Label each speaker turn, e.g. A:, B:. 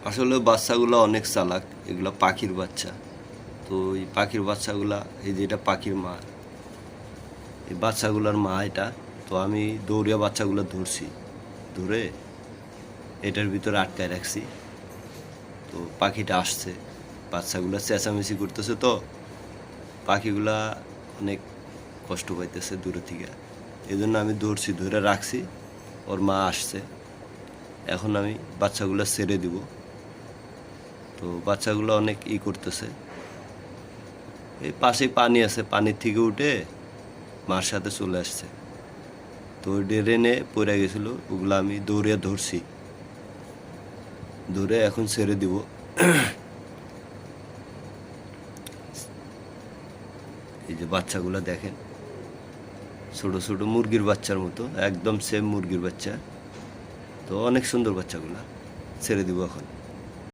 A: আসলে বাচ্চাগুলো অনেক চালাক, এগুলো পাখির বাচ্চা। তো এই পাখির বাচ্চাগুলা, এই যে এটা পাখির মা, এই বাচ্চাগুলোর মা এটা। তো আমি দৌড়িয়া বাচ্চাগুলো ধরছি, ধরে এটার ভিতরে আটকায় রাখছি। তো পাখিটা আসছে, বাচ্চাগুলো চেঁচামেচি করতেছে, তো পাখিগুলা অনেক কষ্ট পাইতেছে দূরে থেকে। এই জন্য আমি ধরছি, ধরে রাখছি। ওর মা আসছে, এখন আমি বাচ্চাগুলো ছেড়ে দিব। তো বাচ্চাগুলো অনেক করতেছে। এই পাশেই পানি আছে, পানির থেকে উঠে মার সাথে চলে আসছে। তো ড্রেনে পড়ে গেছিলো, ওগুলো আমি দৌড়ে ধরছি, ধরে এখন ছেড়ে দিব। এই যে বাচ্চাগুলো দেখেন, ছোট ছোট মুরগির বাচ্চার মতো, একদম সেম মুরগির বাচ্চা। তো অনেক সুন্দর বাচ্চাগুলা, ছেড়ে দিব এখন।